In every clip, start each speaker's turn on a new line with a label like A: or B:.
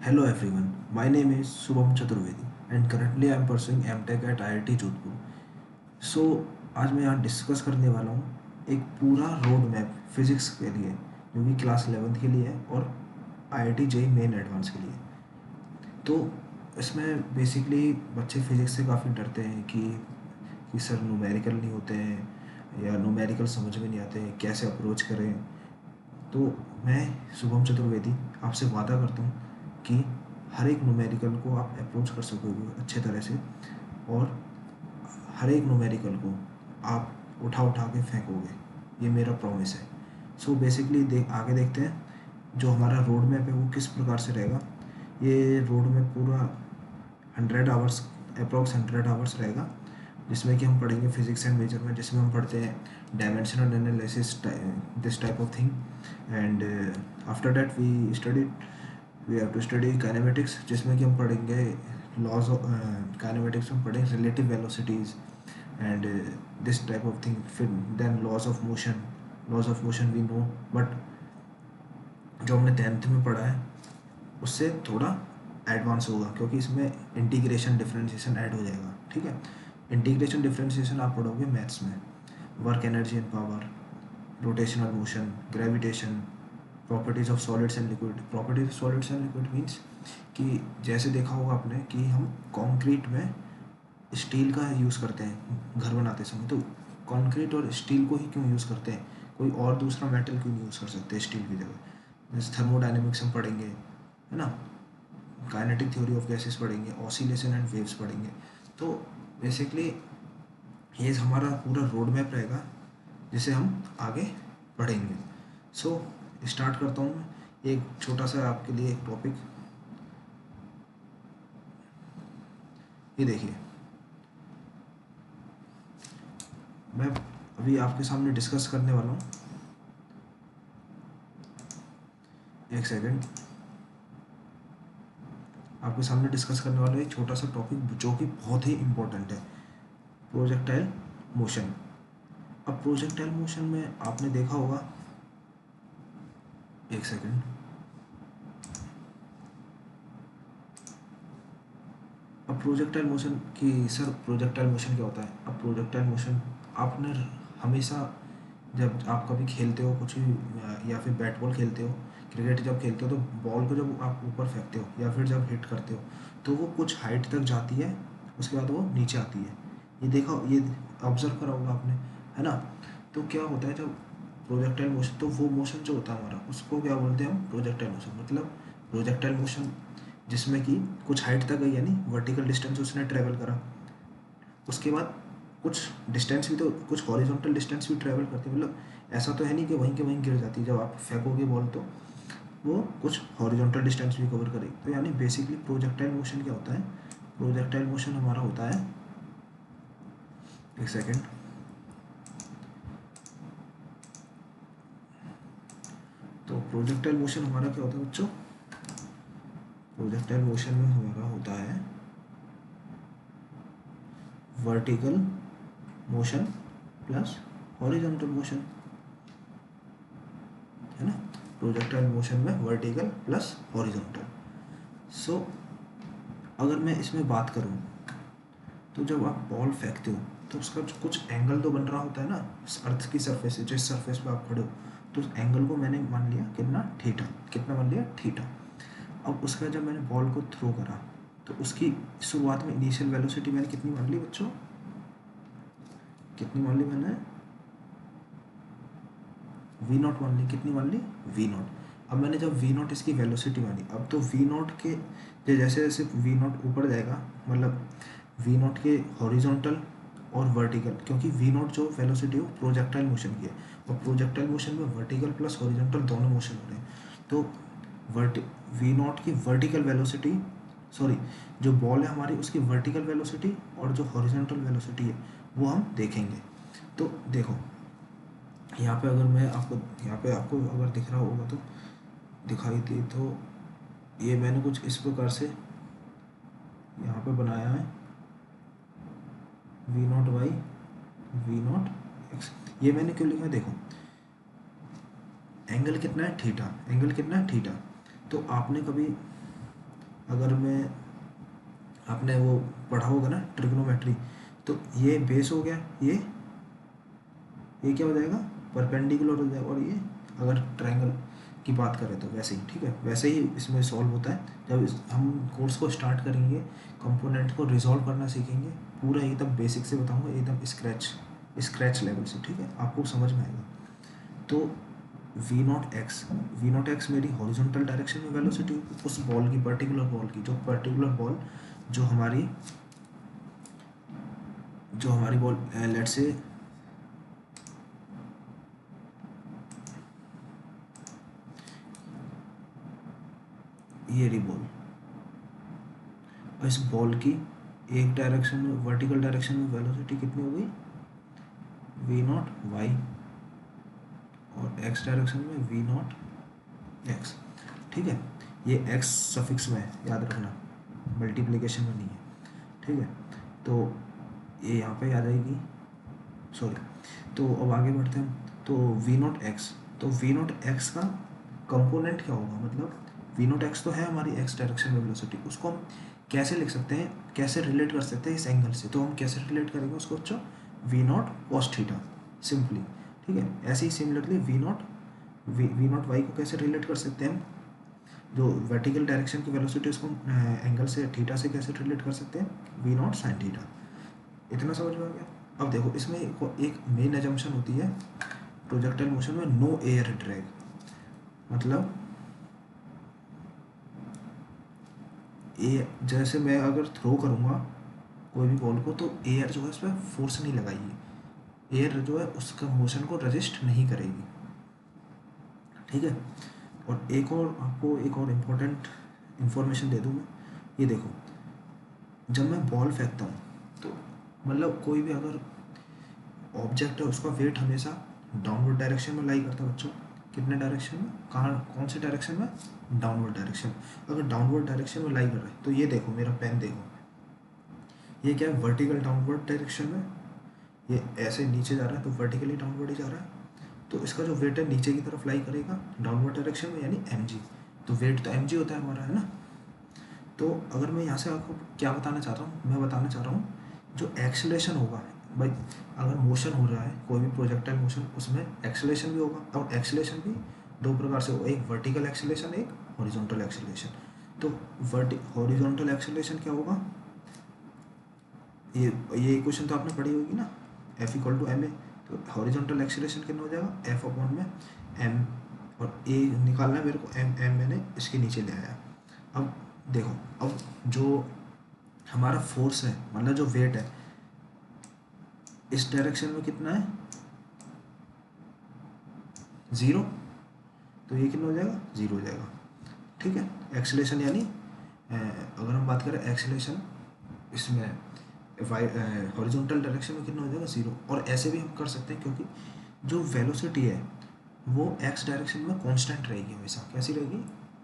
A: Hello everyone, my name is Subham Chaturvedi and currently I am pursuing MTech at IIT Jodhpur. सो आज मैं यहाँ discuss करने वाला हूँ एक पूरा रोड मैप फिज़िक्स के लिए जो कि क्लास 11th के लिए है और IIT जेई मेन एडवांस के लिए। तो इसमें बेसिकली बच्चे फिज़िक्स से काफ़ी डरते हैं कि सर न्यूमेरिकल नहीं होते हैं या न्यूमेरिकल समझ में नहीं आते हैं, कैसे अप्रोच करें। तो मैं शुभम चतुर्वेदी आपसे वादा करता हूँ कि हर एक न्यूमेरिकल को आप अप्रोच कर सकोगे अच्छे तरह से और हर एक न्यूमेरिकल को आप उठा उठा के फेंकोगे, ये मेरा प्रॉमिस है। सो बेसिकली आगे देखते हैं जो हमारा रोड मैप है वो किस प्रकार से रहेगा। ये रोड मैप पूरा 100 आवर्स अप्रॉक्स 100 आवर्स रहेगा, जिसमें कि हम पढ़ेंगे फिजिक्स एंड मेजरमेंट, जिसमें हम पढ़ते हैं dimensional analysis, this type of thing. And after that we have to study kinematics, जिसमें कि हम पढ़ेंगे लॉज ऑफ काइनेमेटिक्स में पढ़ेंगे relative velocities and this type of thing. फिर then laws of motion we know, but जो हमने 10th में पढ़ा है उससे थोड़ा एडवांस होगा, क्योंकि इसमें इंटीग्रेशन डिफरेंशिएशन ऐड हो जाएगा। ठीक है, इंटीग्रेशन डिफरेंशिएशन आप पढ़ोगे मैथ्स में, work energy and power, rotational motion, gravitation, properties of solids and liquid. Properties of solids and liquid means कि जैसे देखा होगा आपने कि हम कंक्रीट में स्टील का यूज़ करते हैं घर बनाते समय, तो कंक्रीट और स्टील को ही क्यों यूज़ करते हैं, कोई और दूसरा मेटल क्यों नहीं यूज़ कर सकते स्टील की जगह। जैसे थर्मोडाइनमिक्स हम पढ़ेंगे, है ना, काइनेटिक थ्योरी ऑफ गैसेस पढ़ेंगे, ऑसिलेशन एंड वेव्स पढ़ेंगे। तो बेसिकली ये हमारा पूरा रोड मैप रहेगा जिसे हम आगे पढ़ेंगे। सो स्टार्ट करता हूँ मैं एक छोटा सा आपके लिए एक टॉपिक। ये देखिए, मैं अभी आपके सामने डिस्कस करने वाला हूँ, एक सेकेंड, आपके सामने डिस्कस करने वाला एक छोटा सा टॉपिक जो कि बहुत ही इम्पोर्टेंट है, प्रोजेक्टाइल मोशन। अब प्रोजेक्टाइल मोशन में आपने देखा होगा, एक सेकेंड, अब प्रोजेक्टाइल मोशन की सर प्रोजेक्टाइल मोशन क्या होता है। अब प्रोजेक्टाइल मोशन आपने हमेशा जब आप कभी खेलते हो कुछ भी या फिर बैट बॉल खेलते हो, क्रिकेट जब खेलते हो, तो बॉल को जब आप ऊपर फेंकते हो या फिर जब हिट करते हो तो वो कुछ हाइट तक जाती है, उसके बाद वो नीचे आती है। ये देखा, ये ऑब्जर्व करा होगा आपने, है ना। तो क्या होता है जब प्रोजेक्टाइल मोशन, तो वो मोशन जो होता है हमारा उसको क्या बोलते हैं हम, प्रोजेक्टाइल मोशन। मतलब प्रोजेक्टाइल मोशन जिसमें कि कुछ हाइट तक गई, यानी वर्टिकल डिस्टेंस उसने ट्रेवल करा, उसके बाद कुछ डिस्टेंस भी, तो कुछ हॉरिजॉन्टल डिस्टेंस भी ट्रेवल करती है। मतलब ऐसा तो है नहीं कि वहीं के वहीं गिर जाती है, जब आप फेंकोगे बॉल तो वो कुछ हॉरिजॉन्टल डिस्टेंस भी कवर करेगी। तो यानी बेसिकली प्रोजेक्टाइल मोशन क्या होता है, प्रोजेक्टाइल मोशन हमारा होता है, एक सेकेंड, तो प्रोजेक्टाइल मोशन हमारा क्या होता है बच्चों, प्रोजेक्टाइल मोशन में हमारा होता है vertical motion plus horizontal motion, है ना। प्रोजेक्टाइल मोशन में वर्टिकल प्लस हॉरिजॉन्टल। सो अगर मैं इसमें बात करूँ तो जब आप बॉल फेंकते हो तो उसका कुछ एंगल तो बन रहा होता है ना, अर्थ की सरफेस से, जिस सरफेस पे आप खड़े हो, तो उस एंगल को मैंने मान लिया कितना, थीटा। कितना मान लिया, थीटा। अब उसका जब मैंने बॉल को थ्रो करा तो उसकी शुरुआत में इनिशियल वेलोसिटी मैंने कितनी मान ली बच्चों, कितनी मान ली मैंने, वी नॉट मान ली। कितनी मान ली, वी नॉट। अब मैंने जब वी नॉट इसकी वेलोसिटी मानी, अब तो वी नॉट के जैसे जैसे वी नॉट ऊपर जाएगा, मतलब वी नॉट के हॉरिजॉन्टल और वर्टिकल, क्योंकि वी नॉट जो वेलोसिटी है वो प्रोजेक्टाइल मोशन की है, और प्रोजेक्टाइल मोशन में वर्टिकल प्लस हॉरिजॉन्टल दोनों मोशन हो रहे हैं। तो वी नॉट की वर्टिकल वेलोसिटी, सॉरी, जो बॉल है हमारी उसकी वर्टिकल वेलोसिटी और जो हॉरिजॉन्टल वेलोसिटी है वो हम देखेंगे। तो देखो यहाँ पे, अगर मैं आपको यहाँ पे आपको अगर दिख रहा होगा तो दिखाई दे, तो ये मैंने कुछ इस प्रकार से यहाँ पे बनाया है, V naught by V naught X. ये मैंने क्यों लिखा है, देखो एंगल कितना है, थीटा, एंगल कितना है, थीटा। तो आपने कभी अगर मैं आपने वो पढ़ा होगा ना ट्रिग्नोमेट्री, तो ये बेस हो गया, ये क्या हो जाएगा, परपेंडिकुलर हो जाएगा, और ये अगर ट्रायंगल की बात करें तो वैसे ही, ठीक है, वैसे ही इसमें सॉल्व होता है। जब हम कोर्स को स्टार्ट करेंगे, कंपोनेंट को रिजॉल्व करना सीखेंगे, पूरा एकदम बेसिक से बताऊंगा, एकदम स्क्रैच लेवल से, ठीक है, आपको समझ में आएगा। तो वी नॉट एक्स मेरी हॉरिजॉन्टल डायरेक्शन में वेलोसिटी, उस बॉल की, पर्टिकुलर बॉल की, जो पर्टिकुलर बॉल जो हमारी बॉल लेट से ये रही बॉल, और इस बॉल की एक डायरेक्शन में, वर्टिकल डायरेक्शन में वेलोसिटी कितनी हो गई, वी नॉट वाई, और एक्स डायरेक्शन में वी नॉट एक्स, ठीक है। ये एक्स सफिक्स में है, याद रखना, मल्टीप्लिकेशन में नहीं है, ठीक है। तो ये यहाँ पे आ जाएगी, सॉरी। तो अब आगे बढ़ते हैं। तो वी नॉट एक्स, तो वी नॉट एक्स का कंपोनेंट क्या होगा, मतलब वी नॉट एक्स तो है हमारी एक्स डायरेक्शन में वेलोसिटी, उसको हम कैसे लिख सकते हैं, कैसे रिलेट कर सकते हैं इस एंगल से, तो हम कैसे रिलेट करेंगे उसको बच्चों, v naught cos theta simply, ठीक है। ऐसे ही सिमिलरली वी नॉट वाई को कैसे रिलेट कर सकते हैं हम, जो वर्टिकल डायरेक्शन की वेलोसिटी उसको एंगल से थीटा से कैसे रिलेट कर सकते हैं, वी नॉट साइन थीटा। इतना समझ में आ गया। अब देखो इसमें एक मेन एजम्पशन होती है प्रोजेक्टाइल मोशन में, नो एयर ड्रैग, मतलब ये जैसे मैं अगर थ्रो करूँगा कोई भी बॉल को, तो एयर जो है उस पर फोर्स नहीं लगाएगी, एयर जो है उसका मोशन को रजिस्ट नहीं करेगी, ठीक है। और आपको एक और इम्पोर्टेंट इन्फॉर्मेशन दे दूँ मैं, ये देखो, जब मैं बॉल फेंकता हूँ, तो मतलब कोई भी अगर ऑब्जेक्ट है उसका वेट हमेशा डाउनवर्ड डायरेक्शन में लाई करता है बच्चों, कितने डायरेक्शन में, कहाँ, कौन से डायरेक्शन में, डाउनवर्ड डायरेक्शन। अगर डाउनवर्ड डायरेक्शन में लाई कर रहा है, तो ये देखो मेरा पेन देखो, ये क्या है, वर्टिकल डाउनवर्ड डायरेक्शन में, ये ऐसे नीचे जा रहा है तो वर्टिकली डाउनवर्ड ही जा रहा है, तो इसका जो वेट है नीचे की तरफ लाई करेगा डाउनवर्ड डायरेक्शन में, यानी mg। तो वेट तो mg होता है हमारा, है ना। तो अगर मैं यहाँ से आपको क्या बताना चाह रहा हूँ, मैं बताना चाह रहा हूँ जो एक्सेलरेशन होगा भाई, अगर मोशन हो रहा है कोई भी प्रोजेक्टाइल मोशन, उसमें एक्सेलरेशन भी होगा, और एक्सेलरेशन भी दो प्रकार से होगा, एक वर्टिकल एक्सेलरेशन, एक हॉरिजॉन्टल एक्सेलरेशन। तो हॉरिजॉन्टल एक्सेलरेशन क्या होगा, ये इक्वेशन तो आपने पढ़ी होगी ना, F equal to m a, तो हॉरिजॉन्टल एक्सेलरेशन कितना हो जाएगा, F अपॉन में एम, और ए निकालना है मेरे को, एम मैंने इसके नीचे ले आया। अब देखो, अब जो हमारा फोर्स है, मतलब जो वेट है, इस डायरेक्शन में कितना है, 0, तो ये कितना हो जाएगा, 0 हो जाएगा, ठीक है। एक्सेलरेशन यानी अगर हम बात करें एक्सेलरेशन, इसमें हॉरिजॉन्टल डायरेक्शन में कितना हो जाएगा, 0। और ऐसे भी हम कर सकते हैं, क्योंकि जो वेलोसिटी है वो एक्स डायरेक्शन में कांस्टेंट रहेगी हमेशा, कैसी रहेगी,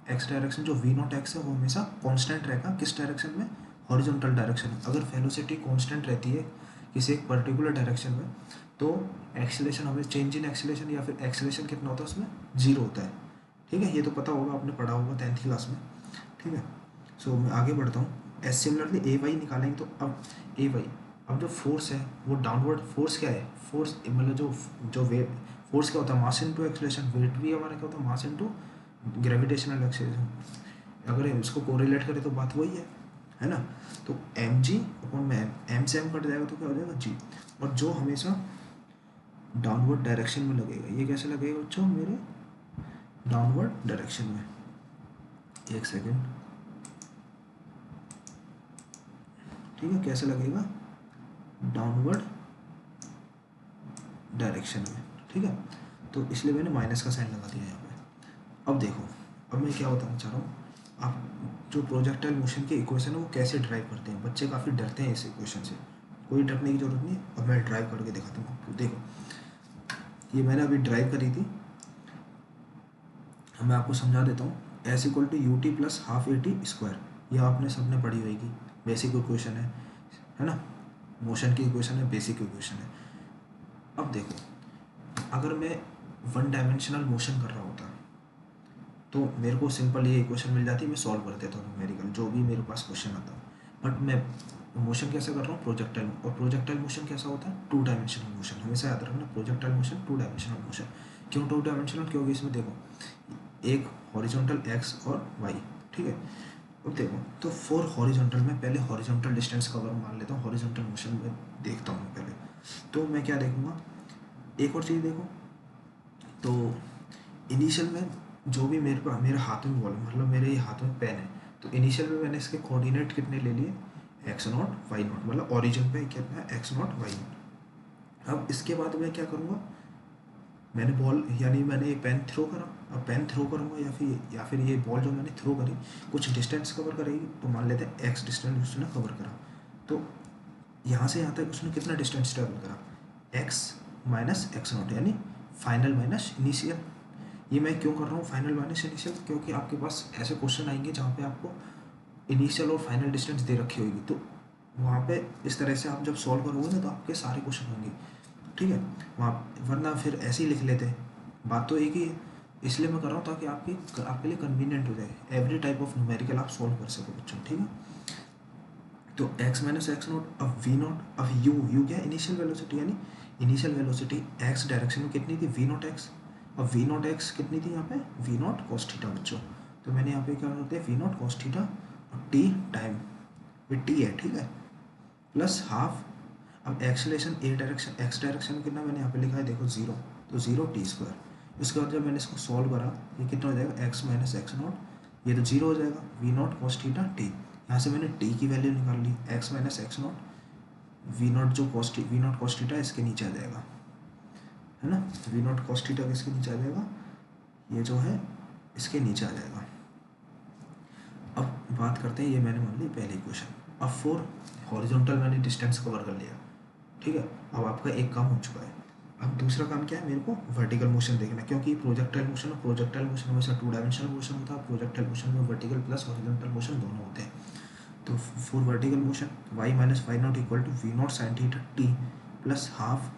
A: एक्स डायरेक्शन जो वी नॉट एक्स है वो हमेशा कांस्टेंट रहेगा, किस डायरेक्शन में, हॉरिजॉन्टल डायरेक्शन में। अगर वेलोसिटी कांस्टेंट रहती है किसी एक पर्टिकुलर डायरेक्शन में, तो एक्सेलरेशन हमें, चेंज इन एक्सेलरेशन या फिर एक्सेलरेशन कितना होता है उसमें, 0 होता है, ठीक है। ये तो पता होगा, आपने पढ़ा होगा 10th क्लास में, ठीक है। सो मैं आगे बढ़ता हूँ। सिमिलरली ए वाई निकालेंगे, तो अब ए वाई, अब जो फोर्स है वो डाउनवर्ड फोर्स क्या है, फोर्स मतलब जो वेट, फोर्स क्या होता है, मास इनटू एक्सेलरेशन, वेट भी हमारा क्या होता है, मास इनटू ग्रेविटेशनल एक्सेलरेशन। अगर इसको कोरिलेट करें तो बात वही है ना। तो एम जी अपॉन में एम से एम कट जाएगा तो क्या हो जाएगा, जी। और जो हमेशा डाउनवर्ड डायरेक्शन में लगेगा, ये कैसे लगेगा बच्चों मेरे, डाउनवर्ड डायरेक्शन में, एक सेकेंड, ठीक है, कैसे लगेगा, डाउनवर्ड डायरेक्शन में, ठीक है। तो इसलिए मैंने माइनस का साइन लगा दिया यहाँ पे। अब देखो, अब मैं क्या बताना चाह रहा हूँ, आप जो प्रोजेक्टाइल मोशन की इक्वेशन है वो कैसे ड्राइव करते हैं, बच्चे काफ़ी डरते हैं इस इक्वेशन से, कोई डरने की जरूरत नहीं है। अब मैं ड्राइव करके दिखाता हूँ आपको, देखो ये मैंने अभी ड्राइव करी थी, मैं आपको समझा देता हूँ। S equal to u t plus half a t square, यह आपने सबने पढ़ी होगी, बेसिक इक्वेशन है ना, मोशन की इक्वेशन है, बेसिक इक्वेशन है। अब देखो, अगर मैं वन डायमेंशनल मोशन कर रहा होता, तो मेरे को सिंपल ये इक्वेशन मिल जाती है, मैं सॉल्व कर देता हूँ न्यूमेरिकल जो भी मेरे पास क्वेश्चन आता है। बट मैं मोशन कैसे कर रहा हूँ, प्रोजेक्टाइल, और प्रोजेक्टाइल मोशन कैसा होता है, टू डायमेंशनल मोशन। हमेशा याद रखना, projectile motion to dimensional motion. क्यों टू डायमेंशनल, क्योंकि इसमें देखो एक हॉरिजॉन्टल एक्स और वाई, ठीक है। अब देखो तो फॉर हॉरिजॉन्टल में पहले हॉरिजॉन्टल डिस्टेंस कवर मान लेता हूँ, हॉरिजॉन्टल मोशन में देखता हूँ पहले। तो मैं क्या देखूँगा, एक और चीज़ देखो, तो इनिशियल में जो भी मेरे पास मेरे हाथ में बॉल, मतलब मेरे हाथ में पेन है, तो इनिशियल में मैंने इसके कोऑर्डिनेट कितने ले लिए, एक्स नॉट वाई नॉट, मतलब ओरिजिन पे कितना है एक्स नॉट वाई नॉट। अब इसके बाद मैं क्या करूँगा, मैंने बॉल यानी मैंने ये पेन थ्रो करा, अब पेन थ्रो करूँगा या फिर ये बॉल जो मैंने थ्रो करी कुछ डिस्टेंस कवर करेगी, तो मान लेते हैं एक्स डिस्टेंस उसने कवर करा। तो यहाँ से यहाँ तक उसने कितना डिस्टेंस ट्रेवल करा, एक्स माइनस एक्स नॉट, यानी फाइनल माइनस इनिशियल। ये मैं क्यों कर रहा हूँ फाइनल माइनस इनिशियल, क्योंकि आपके पास ऐसे क्वेश्चन आएंगे जहाँ पे आपको इनिशियल और फाइनल डिस्टेंस दे रखी होगी, तो वहाँ पे इस तरह से आप जब सॉल्व करोगे ना तो आपके सारे क्वेश्चन होंगे, ठीक है। वहाँ वरना फिर ऐसे ही लिख लेते हैं, बात तो एक ही है। इसलिए मैं कर रहा हूँ ताकि आपके लिए कन्वीनियंट हो जाए, एवरी टाइप ऑफ न्यूमेरिकल आप सॉल्व कर सको बच्चों, ठीक है। तो x माइनस एक्स नोट, अब वी नोट, अब यू क्या है, इनिशियल वेलोसिटी, यानी इनिशियल वेलोसिटी एक्स डायरेक्शन में कितनी थी, वी नोट एक्स। अब वी नोट एक्स कितनी थी यहाँ पे, वी नोट कॉस थीटा बच्चों। तो मैंने यहाँ पे क्या करते हैं, वी नोट कॉस थीटा और टी टाइम, ये टी है, ठीक है, प्लस हाफ। अब एक्सलेशन ए डायरेक्शन, एक्स डायरेक्शन में कितना मैंने यहाँ पे लिखा है देखो जीरो, तो जीरो टी स्क्वायर। इसके बाद जब मैंने इसको सॉल्व करा, ये कितना हो जाएगा, एक्स माइनस एक्स नॉट, ये तो जीरो हो जाएगा, v naught cos theta t. यहाँ से मैंने टी की वैल्यू निकाल ली, x minus x naught, v naught जो वी नॉट कॉस थीटा इसके नीचे आ जाएगा, है ना। वी नॉट कॉस थीटा किसके नीचे आ जाएगा, ये जो है इसके नीचे आ जाएगा। अब बात करते हैं, ये मैंने मान ली पहली इक्वेशन। अब फॉर हॉरिजॉन्टल मैंने डिस्टेंस कवर कर लिया, ठीक है। अब आपका एक काम हो चुका है। अब दूसरा काम क्या है, मेरे को वर्टिकल मोशन देखना है, क्योंकि प्रोजेक्टाइल मोशन और प्रोजेक्टाइल मोशन हमेशा टू डायमेंशनल मोशन होता है। प्रोजेक्टाइल मोशन में वर्टिकल प्लस हॉरिजॉन्टल मोशन दोनों होते हैं। तो for vertical motion y minus y naught equal to v naught sine theta t plus half.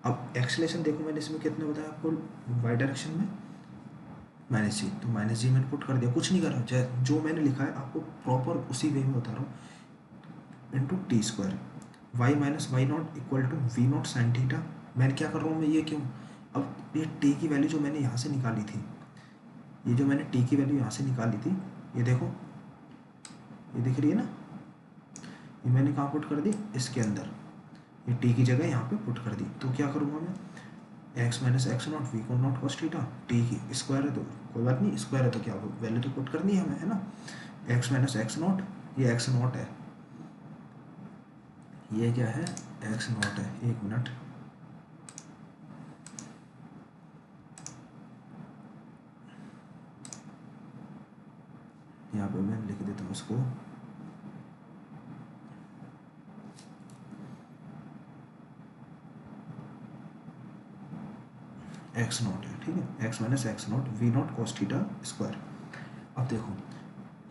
A: अब एक्सलेशन देखो मैंने इसमें कितने बताया आपको, वाई डायरेक्शन में माइनस जी, तो माइनस जी मैंने पुट कर दिया, कुछ नहीं कर रहा, जो मैंने लिखा है आपको प्रॉपर उसी वे में बता रहा हूँ, into t square y minus y naught equal to v naught sine theta. मैंने क्या कर रहा हूँ मैं, ये क्यों, अब ये टी की वैल्यू जो मैंने यहाँ से निकाली थी, ये जो मैंने टी की वैल्यू यहाँ से निकाली थी, ये देखो, ये दिख रही है ना, ये मैंने कहाँ पुट कर दी, इसके अंदर, ये टी की जगह यहाँ पे पुट कर दी। तो क्या करूँगा मैं, x minus x naught v को नॉट कॉस थीटा, टी की स्क्वायर है तो कोई बात नहीं, स्क्वायर है तो क्या वैल्यू तो पुट करनी है हमें, है ना। एक्स माइनस एक्स नॉट, ये एक्स नॉट है, ये क्या है, एक्स नॉट है, एक मिनट, यहाँ पे मैं लिख देता हूँ इसको, एक्स नॉट है, ठीक है, x minus x naught v naught cos theta square. अब देखो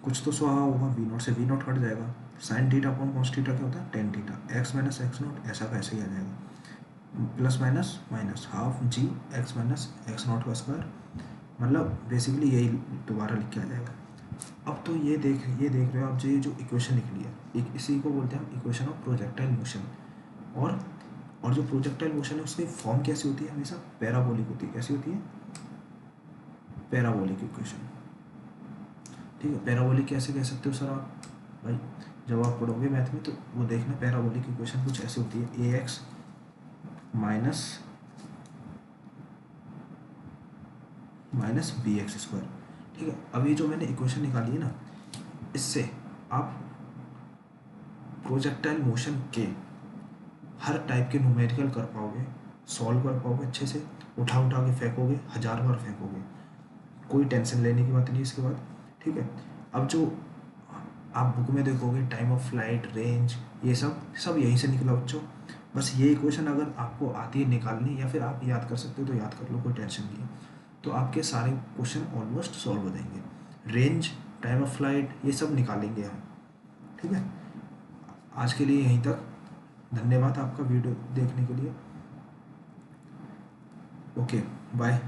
A: कुछ तो स्वाहा होगा, वी नॉट से वी नॉट कट जाएगा, sine theta upon cos theta क्या होता है, tan theta, x minus x naught ऐसा वैसे ही आ जाएगा, plus minus minus half g x minus x naught का स्क्वायर, मतलब बेसिकली यही दोबारा लिख के आ जाएगा। अब तो ये देख रहे हो आप, जो ये जो इक्वेशन निकली है, एक इसी को बोलते हैं हम इक्वेशन ऑफ प्रोजेक्टाइल मोशन। और जो प्रोजेक्टाइल मोशन है उसकी फॉर्म कैसी होती है, हमेशा पैराबोलिक होती है। कैसी होती है, पैराबोलिक इक्वेशन, ठीक है। पैराबोलिक कैसे कह सकते हो सर आप, भाई जब आप पढ़ोगे मैथ में तो वो देखना, पैराबोलिक इक्वेशन कुछ ऐसी होती है, a x minus b x square, ठीक है। अब ये जो मैंने इक्वेशन निकाली है ना, इससे आप प्रोजेक्टाइल मोशन के हर टाइप के न्यूमेरिकल कर पाओगे, सॉल्व कर पाओगे अच्छे से, उठा के फेंकोगे, 1000 बार फेंकोगे, कोई टेंशन लेने की बात नहीं इसके बाद, ठीक है। अब जो आप बुक में देखोगे टाइम ऑफ फ्लाइट, रेंज, ये सब यहीं से निकला बच्चों। बस ये इक्वेशन अगर आपको आती है निकालनी, या फिर आप याद कर सकते हो तो याद कर लो, कोई टेंशन नहीं है, तो आपके सारे क्वेश्चन ऑलमोस्ट सॉल्व हो जाएंगे। रेंज, टाइम ऑफ फ्लाइट, ये सब निकालेंगे हम, ठीक है। आज के लिए यहीं तक, धन्यवाद आपका वीडियो देखने के लिए, ओके बाय।